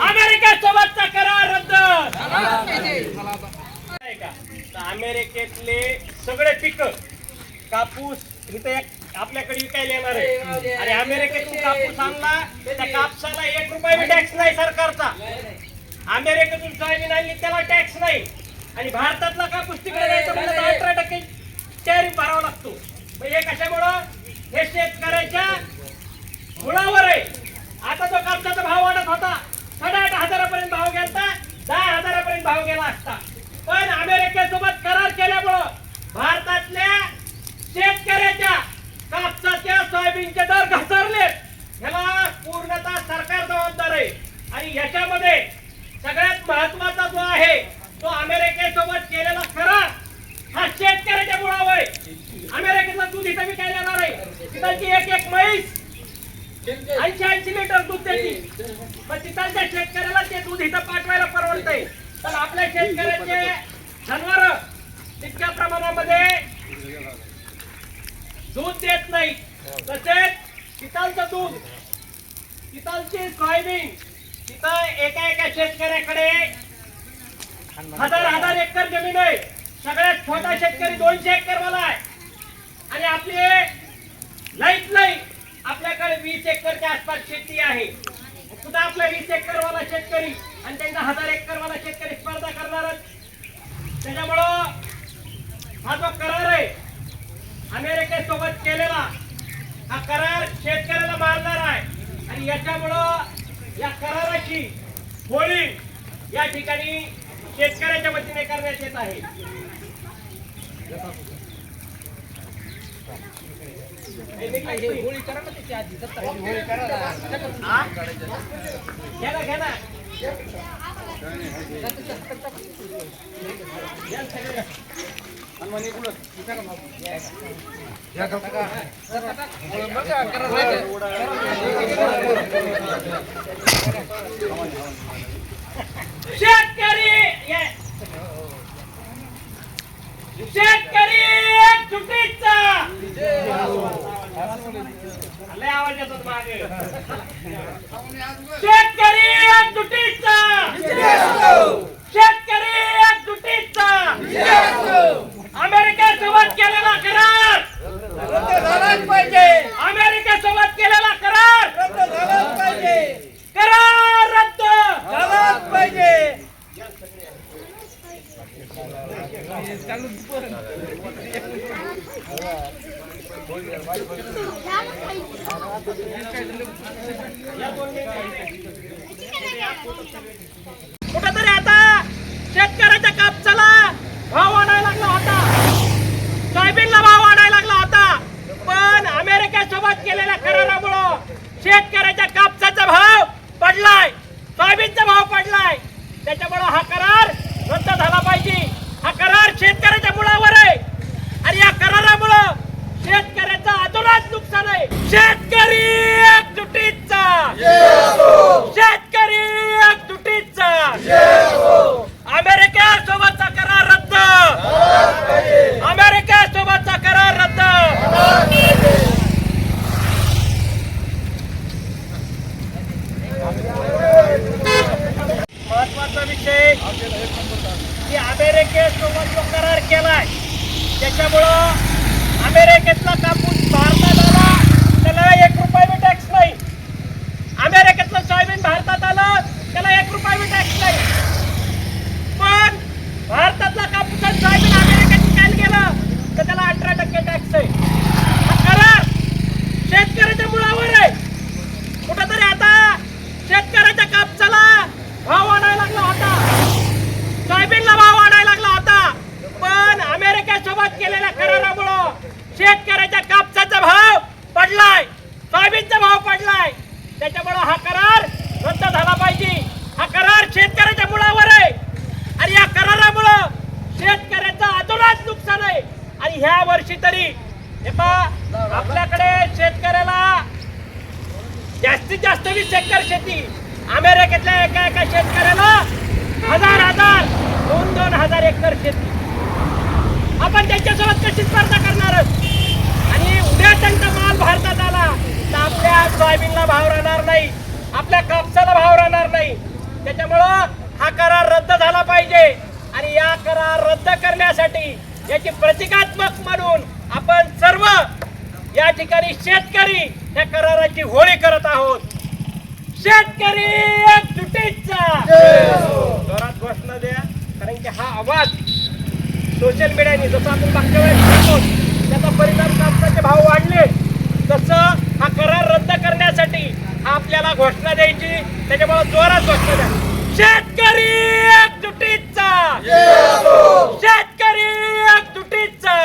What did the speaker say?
अमेरिकेसोबतचा करार रद्द. अमेरिकेतले सगळे पिकं कापूस इथे आपल्याकडे विकायला येणार आहे आणि अमेरिकेतून कापूस आणला त्या कापसाला 1 रुपया बी टॅक्स नाही सरकारचा. अमेरिकेतून सोयाबीन आणली त्याला टॅक्स नाही आणि भारतातला कापूस तिकडे जायचं म्हणजे 18% टॅरिफ भरावा लागतो. हे कशामुळं? हे शेतकऱ्याच्या मुळावर आहे. आता जो कापसाचा भाव वाढत होता 8,500 भाव गेला, 10,000 भाव गेला असता. पण अमेरिकेसोबत करार केल्यामुळं भारतातल्या शेतकऱ्याच्या कापसाच्या सोयाबीनचे दर घसरले. ह्याला पूर्णतः सरकार जबाबदार आहे आणि ह्याच्यामध्ये सगळ्यात महत्वाचा जो आहे तो अमेरिकेसोबत केलेला करार हा शेतकऱ्याच्या मुळावर आहे. अमेरिकेतलं दूध इथं विकायला येणार आहे. तिथलची एक म्हैस 80 लिटर दूध देते, पण तिथलच्या शेतकऱ्याला ते दूध इथं पाठवायला परवडतंय. पण आपल्या शेतकऱ्याचे जनावर तितक्या प्रमाणामध्ये दूध देत नाही. तसेच तिथलचं दूध, तिथलची सोयाबीन, तिथं एका शेतकऱ्याकडे 1000 एकर जमीन आहे. सगळ्यात छोटा शेतकरी 200 एकर वाला आहे आणि आपले लई आपल्याकडे 20 एकरच्या आसपास शेती आहे. सुद्धा आपला 20 एकर वाला शेतकरी आणि त्यांचा 1000 एकर वाला शेतकरी स्पर्धा करणारच. त्याच्यामुळं हा जो करार आहे अमेरिकेसोबत केलेला, हा करार शेतकऱ्याला मारणार आहे आणि याच्यामुळं या कराराची होळी या ठिकाणी शेतकऱ्याच्या वतीने करण्यात येत आहे. शेतकरी एकजुटीचा लय आवाज येतो मागे. शेतकरी एकजुटीचा, शेतकरी एकजुटीचा. अमेरिकेसोबत केलेला करार रद्द झालाच पाहिजे. अमेरिकेसोबत केलेला करार रद्द झालाच पाहिजे. करार रद्द झालाच पाहिजे. कुठेतरी आता शेतकऱ्याच्या कापसाला भाव वाढायला लागला होता, सोयाबीनला भाव वाढायला लागला होता. पण अमेरिकेसोबत केलेल्या करारामुळं शेतकऱ्याच्या कापसाचा भाव पडलाय, सोयाबीनचा भाव पडलाय. त्याच्यामुळं हा करार रद्द झाला पाहिजे. हा करार शेतकऱ्याच्या मुळावर आहे आणि या करारामुळं शेतकऱ्याचं अतोनात नुकसान आहे. शेतकरी एकजुटीचा, शेतकरी एकजुटीचा. अमेरिकेसोबतचा करार रद्द, अमेरिकेसोबतचा करार रद्द. महत्वाचा विषय की अमेरिकेसोबत जो करार केलाय त्याच्यामुळं अमेरिकेतला कापूस भारतात आला त्याला 1 रुपया बी टॅक्स नाही. अमेरिकेतलं सोयाबीन भारतात आलं त्याला 1 रुपया बी टॅक्स नाही. पण भारतातला कापूस आणि सोयाबीन अमेरिकेत विकायला गेलं तर त्याला 18% टॅक्स आहे. हा करार शेतकऱ्याच्या मुळावर आहे. कुठेतरी आता शेतकऱ्याच्या कापसाला भाव वाढायला लागला होता, सोयाबीनला भाव वाढायला लागला होता. पण अमेरिकेसोबत केलेल्या करारामुळं शेतकऱ्याच्या कापसाचा भाव पडलाय, सोयाबीनचा भाव पडलाय. त्याच्यामुळं हा करार रद्द झाला पाहिजे. हा करार शेतकऱ्याच्या मुळावर आहे आणि या करारामुळं शेतकऱ्याचं अतोनात नुकसान आहे. आणि ह्या वर्षी तरी आपल्याकडे शेतकऱ्याला जास्तीत जास्त 20 एकर शेती, अमेरिकेतल्या एका शेतकऱ्याला 1000 2,000 एकर शेती. आपण त्यांच्यासोबत कशी स्पर्धा करणारच. आणि उद्या त्यांचा माल भारतात आला तर आपल्या सोयाबीनला भाव राहणार नाही, आपल्या कापसाला भाव राहणार नाही. त्याच्यामुळं हा करार रद्द झाला पाहिजे आणि या करार रद्द करण्यासाठी याची प्रतिकात्मक म्हणून आपण सर्व या ठिकाणी शेतकरी या कराराची होळी करत आहोत. शेतकरी एकजुटीचा जोरात घोषणा द्या, कारण की हा आवाज सोशल मीडियाने जसं आपण मागच्या वेळेस बघतो त्याचा परिणाम कापसाचे भाव वाढले, तसं हा करार रद्द करण्यासाठी हा आपल्याला घोषणा द्यायची. त्याच्यामुळे जोरात घोषणा द्या. शेतकरी एकजुटीचा, शेतकरी एकजुटीचा.